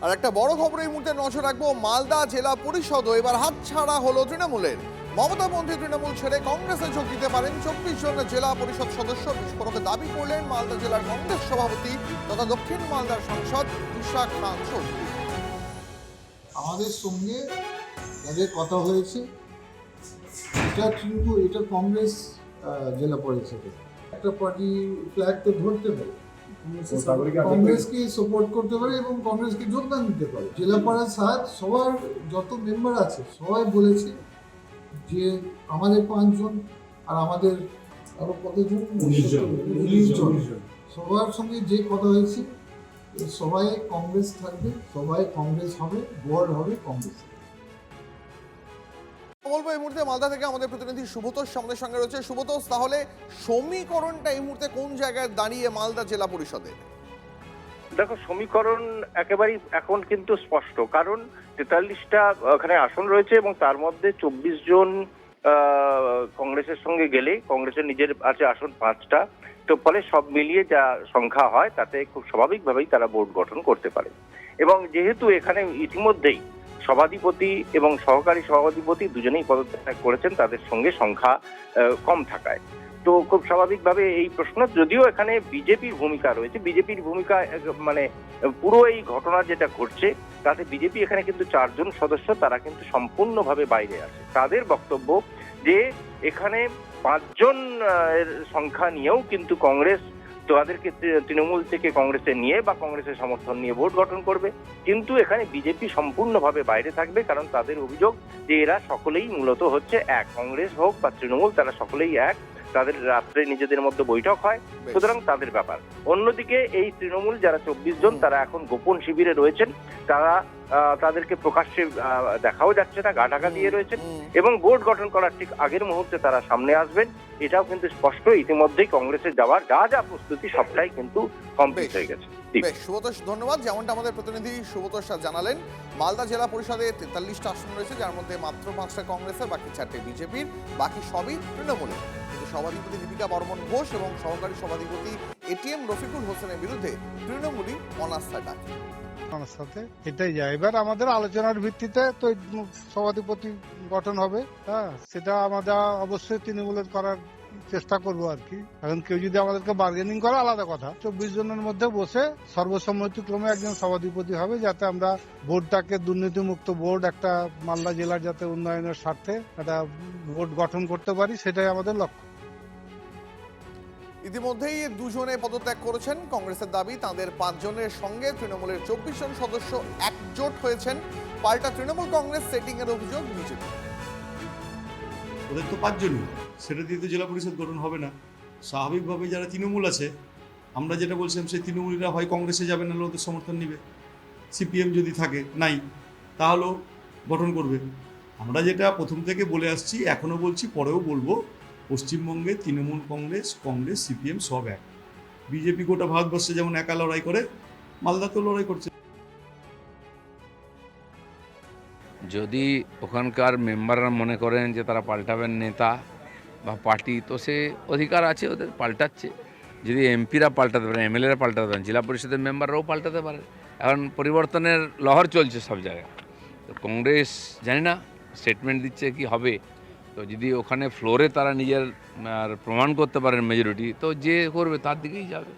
আর একটা বড় খবর এই মুহূর্তে নজর রাখবো, মালদা জেলা পরিষদও এবার হাতছাড়া হলো তৃণমূলের। মমতা বন্দ্যোপাধ্যায় তৃণমূল ছেড়ে কংগ্রেসে যোগ দিতে পারেন 24 জন জেলা পরিষদ সদস্য। বিস্ফোরকে দাবি করলেন মালদা জেলার কংগ্রেস সভাপতি তথা দক্ষিণ মালদার সাংসদ ঈশা খান চৌধুরী। আমাদের সঙ্গে যাদের কথা হয়েছে, এটা কিন্তু এটা কংগ্রেস জেলা পরিষদে একটা পার্টি ফ্ল্যাগ তো ধরতে পারে, কংগ্রেসকে সাপোর্ট করতে পারে এবং কংগ্রেসকে যোগদান দিতে পারে। জেলা পরিষদ সবার যত মেম্বার আছে সবাই বলেছে যে আমাদের 5 জন আর আমাদের আরো কতজন, 19 জন সবার সঙ্গে যে কথা হয়েছে, সবাই কংগ্রেস থাকবে, সবাই কংগ্রেস হবে, বোর্ড হবে কংগ্রেস। বলবো এই মুহূর্তে মালদা থেকে আমাদের প্রতিনিধি সুব্রতোষ আমাদের সঙ্গে রয়েছে। সুব্রতোষ, তাহলে সমীকরণটা এই মুহূর্তে কোন জায়গায় দাঁড়িয়ে মালদা জেলা পরিষদের? দেখো, সমীকরণ একেবারেই এখন কিন্তু স্পষ্ট, কারণ 43টা ওখানে আসন রয়েছে এবং তার মধ্যে 24 জন কংগ্রেসের সঙ্গে গেলে কংগ্রেসের নিজের আছে আসন 5টা। তো ফলে সব মিলিয়ে যা সংখ্যা হয় তাতে খুব স্বাভাবিকভাবেই তারা বোর্ড গঠন করতে পারে। এবং যেহেতু এখানে ইতিমধ্যেই সভাধিপতি এবং সহকারী সভাধিপতি দুজনেই পদত্যাগ করেছেন, তাদের সঙ্গে সংখ্যা কম থাকায় তো খুব স্বাভাবিকভাবে এই প্রশ্ন, যদিও এখানে বিজেপির ভূমিকা রয়েছে, বিজেপির ভূমিকা মানে পুরো এই ঘটনা যেটা ঘটছে তাতে বিজেপি এখানে কিন্তু 4 জন সদস্য, তারা কিন্তু সম্পূর্ণভাবে বাইরে আছে। তাদের বক্তব্য যে এখানে 5 জন এর সংখ্যা নিয়েও কিন্তু কংগ্রেস তাদেরকে তৃণমূল থেকে কংগ্রেসে নিয়ে বা কংগ্রেসের সমর্থন নিয়ে ভোট গঠন করবে, কিন্তু এখানে বিজেপি সম্পূর্ণভাবে বাইরে থাকবে। কারণ তাদের অভিযোগ যে এরা সকলেই মূলত হচ্ছে এক, কংগ্রেস হোক বা তৃণমূল তারা সকলেই এক, তাদের রাত্রে নিজেদের মধ্যে বৈঠক হয়, সুতরাং তাদের ব্যাপার। অন্যদিকে এই তৃণমূল যারা 24 জন তারা এখন গোপন শিবিরে রয়েছেন, তারা তাদেরকে প্রকাশ্যে দেখাও যাচ্ছে না, গা ঢাকা দিয়ে রয়েছেন এবং বোর্ড গঠন করার ঠিক আগের মুহূর্তে তারা সামনে আসবেন, এটাও কিন্তু স্পষ্ট। ইতিমধ্যেই কংগ্রেসে যাওয়ার যা যা প্রস্তুতি সবটাই কিন্তু কমপ্লিট হয়ে গেছে। সুব্রতোষ, ধন্যবাদ। যেমনটা আমাদের প্রতিনিধি সুব্রতোষ জানালেন, মালদা জেলা পরিষদে 43টা আসন রয়েছে, যার মধ্যে মাত্র 5টা কংগ্রেসের, বাকি 4টে বিজেপির, বাকি সবই তৃণমূলের। কিন্তু সভাধিপতি দীপিকা বর্মন ঘোষ এবং সহকারী সভাধিপতি এটিএম রফিকুল হোসেনের বিরুদ্ধে তৃণমূলই অনাস্থা ডাকে। আমার সাথে এটাই যায়। এবার আমাদের আলোচনার ভিত্তিতে তো সভাধিপতি গঠন হবে, হ্যাঁ, সেটা আমরা অবশ্যই তৃণমূলের করার চেষ্টা করবো আর কি। এখন কেউ যদি আমাদেরকে বার্গেনিং করে আলাদা কথা, 24 জনের মধ্যে বসে সর্বসম্মতিক্রমে একজন সভাধিপতি হবে, যাতে আমরা বোর্ডটাকে দুর্নীতিমুক্ত বোর্ড, একটা মালদা জেলার যাতে উন্নয়নের স্বার্থে একটা বোর্ড গঠন করতে পারি, সেটাই আমাদের লক্ষ্য। ইতিমধ্যেই 2 জনে পদত্যাগ করেছেন। কংগ্রেসের দাবি তাদের 5 জনের সঙ্গে তৃণমূলের 24 জন সদস্য একজোট হয়েছেন। পাল্টা তৃণমূল কংগ্রেস সেটিং এর অভিযোগ বিজেপি। ওদের তো 5 জনই, সেটা দিয়ে তো জেলা পরিষদ গঠন হবে না। স্বাভাবিকভাবে যারা তৃণমূল আছে, আমরা যেটা বলছিলাম, সেই তৃণমূলীরা হয় কংগ্রেসে যাবে, নাহলে ওদের সমর্থন নেবে। সিপিএম যদি থাকে নাই, তাহলেও গঠন করবে। আমরা যেটা প্রথম থেকে বলে আসছি, এখনও বলছি, পরেও বলবো, পশ্চিমবঙ্গে তৃণমূল কংগ্রেস, কংগ্রেস, সিপিএম সব এক। বিজেপি গোটা ভারতবর্ষে যেমন একা লড়াই করে, মালদাতেও লড়াই করছে। যদি ওখানকার মেম্বাররা মনে করেন যে তারা পাল্টাবেন নেতা বা পার্টি, তো সে অধিকার আছে, ওদের পাল্টাচ্ছে। যদি এমপিরা পাল্টাতে পারেন, এমএলএরা পাল্টাতে পারেন, জেলা পরিষদের মেম্বাররাও পাল্টাতে পারে। এখন পরিবর্তনের লহর চলছে সব জায়গায়। তো কংগ্রেস জানি না স্টেটমেন্ট দিচ্ছে কি হবে, তো যদি ওখানে ফ্লোরে তারা নিজের প্রমাণ করতে পারেন মেজরিটি, তো যে করবে তার দিকেই যাবে।